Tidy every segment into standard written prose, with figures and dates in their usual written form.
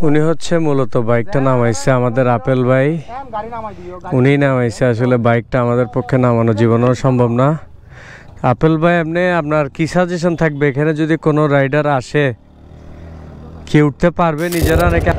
উনি হচ্ছে মূলত বাইকটা নামাইছে আমাদের আপেল ভাই। উনি নামাইছে, আসলে বাইকটা আমাদের পক্ষে নামানো জীবনেও সম্ভব না। আপেল ভাই, এমনি আপনার কি সাজেশন থাকবে এখানে যদি কোনো রাইডার আসে, কি উঠতে পারবে নিজেরা নাকি?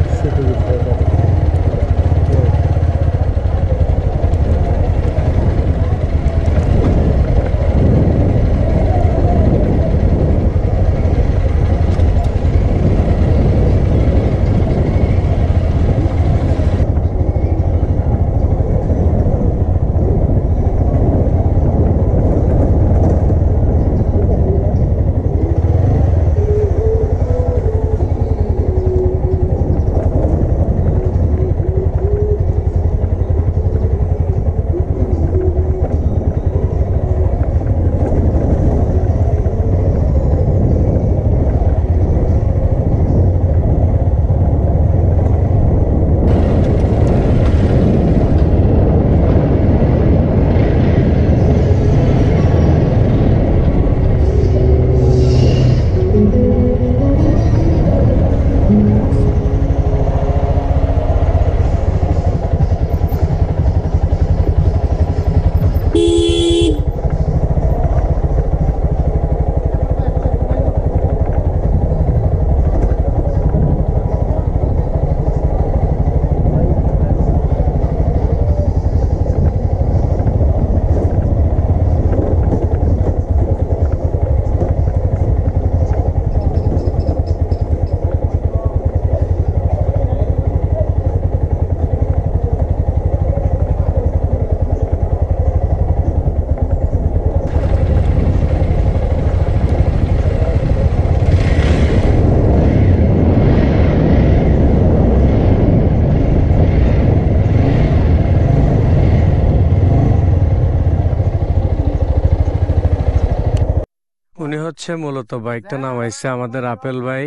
উনি হচ্ছে মূলত বাইকটা নামাইছে আমাদের আপেল ভাই।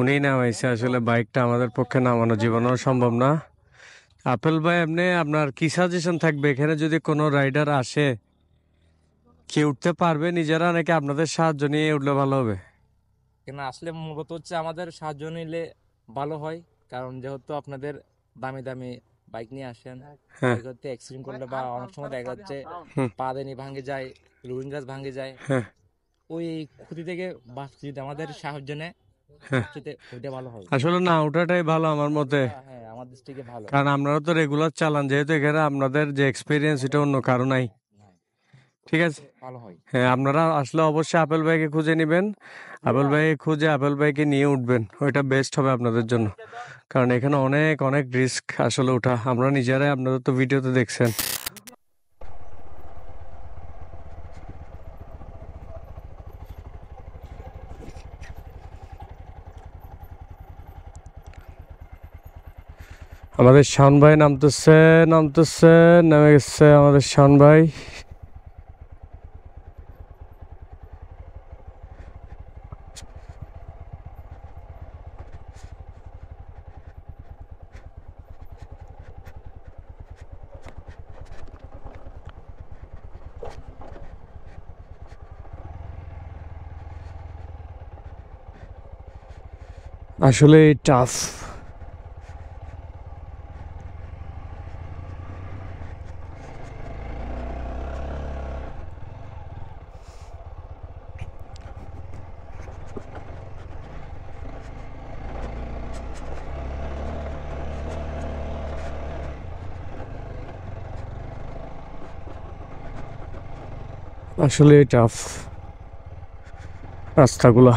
উনি নামাইছে, আসলে বাইকটা আমাদের পক্ষে নামানো জীবনেও সম্ভব না। আপেল ভাই, এমনি আপনার কি সাজেশন থাকবে এখানে যদি কোনো রাইডার আসে, কি উঠতে পারবে নিজেরা নাকি আপনাদের সাহায্য নিয়ে উঠলে ভালো হবে? কেন আসলে মূলত হচ্ছে আমাদের সাহায্য নিলে ভালো হয়, কারণ যেহেতু আপনাদের দামি দামি বাইক নিয়ে আসেন, হ্যাঁ, বাইক হচ্ছে অ্যাক্সিডেন্ট করলে বা অনেক সময় দেখা যাচ্ছে হুম, পা দেনি ভাঙে যায়, রুইং গাছ ভাঙে যায়, হ্যাঁ, ওই ক্ষতি থেকে বাঁচতে যদি আমাদের সাহায্য নেয় হ্যাঁ। সবচেয়ে ওইটা ভালো হবে। আসলে না ওঠাটাই ভালো আমার মতে, ওটা হ্যাঁ আমাদের থেকে ভালো। কারণ আপনারা তো রেগুলার চালান, যেহেতু এখানে আপনাদের যে এক্সপিরিয়েন্স এটা অন্য কারো নাই। হ্যাঁ, ঠিক আছে। ভালো হয়। হ্যাঁ, আপনারা আসলে অবশ্যই আপেল ভাইকে খুঁজে নেবেন। আপেল ভাইকে খুঁজে আপেল ভাইকে নিয়ে উঠবেন, ওইটা বেস্ট হবে আপনাদের জন্য। কারণ এখানে অনেক অনেক রিস্ক আসলে ওঠা, আমরা নিজেরাই, আপনাদের তো ভিডিওতে দেখছেন। আমাদের শান ভাই নামতেছে, নামতেছে, নেমে গেছে আমাদের শান ভাই। আসলে টাফ। আসলে টাফ রাস্তাগুলা।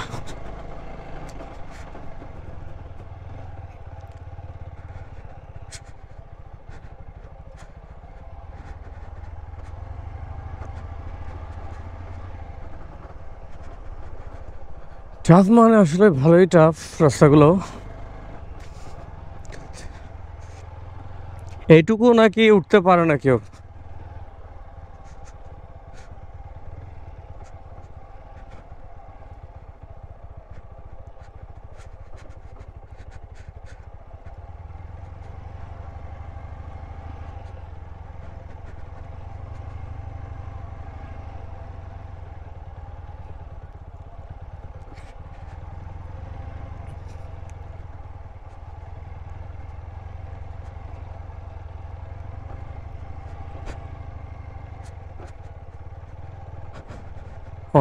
টাফ মানে আসলে ভালোই টাফ রাস্তাগুলো। এইটুকু নাকি উঠতে পারে না কেউ?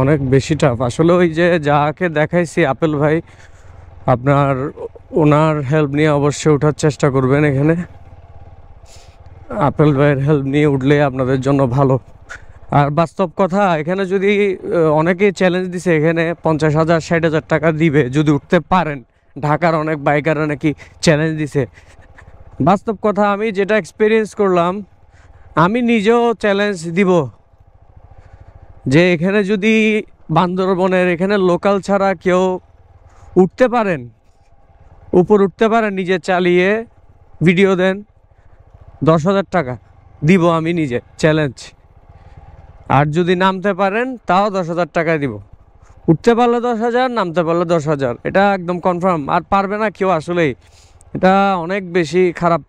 অনেক বেশি টাফ আসলে। ওই যে যাকে দেখাইছি আপেল ভাই, আপনার ওনার হেল্প নিয়ে অবশ্যই ওঠার চেষ্টা করবেন এখানে। আপেল ভাইয়ের হেল্প নিয়ে উঠলে আপনাদের জন্য ভালো। আর বাস্তব কথা, এখানে যদি অনেকেই চ্যালেঞ্জ দিছে, এখানে 50,000 60,000 টাকা দিবে যদি উঠতে পারেন। ঢাকার অনেক বাইকাররা নাকি চ্যালেঞ্জ দিছে। বাস্তব কথা, আমি যেটা এক্সপিরিয়েন্স করলাম, আমি নিজেও চ্যালেঞ্জ দিব যে এখানে যদি বান্দরবনের এখানে লোকাল ছাড়া কেউ উঠতে পারেন, উপর উঠতে পারেন, নিজে চালিয়ে ভিডিও দেন, 10,000 টাকা দিব আমি নিজে, চ্যালেঞ্জ। আর যদি নামতে পারেন তাও 10,000 টাকা দিব। উঠতে পারলে 10,000, নামতে পারলে 10,000, এটা একদম কনফার্ম। আর পারবে না কেউ আসলেই, এটা অনেক বেশি খারাপ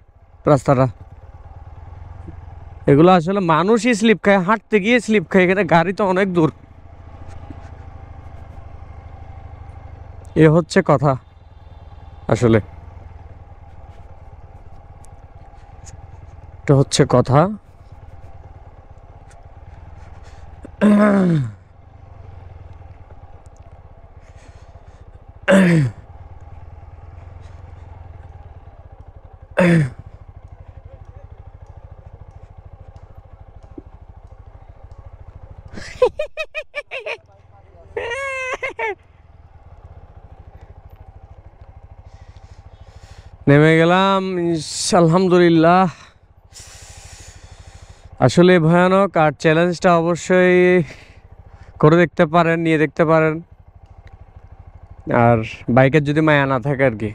রাস্তাটা। এগুলো আসলে মানুষই স্লিপ খায়, হাঁটতে গিয়ে স্লিপ খায়, এখানে গাড়ি তো অনেক দূর। এ হচ্ছে কথা আসলে, এটা হচ্ছে কথা। নেমে গেলাম, আলহামদুলিল্লাহ। আসলে ভয়ানক। আর চ্যালেঞ্জটা অবশ্যই করে দেখতে পারেন, নিয়ে দেখতে পারেন। আর বাইকের যদি মায়া না থাকে আর কি।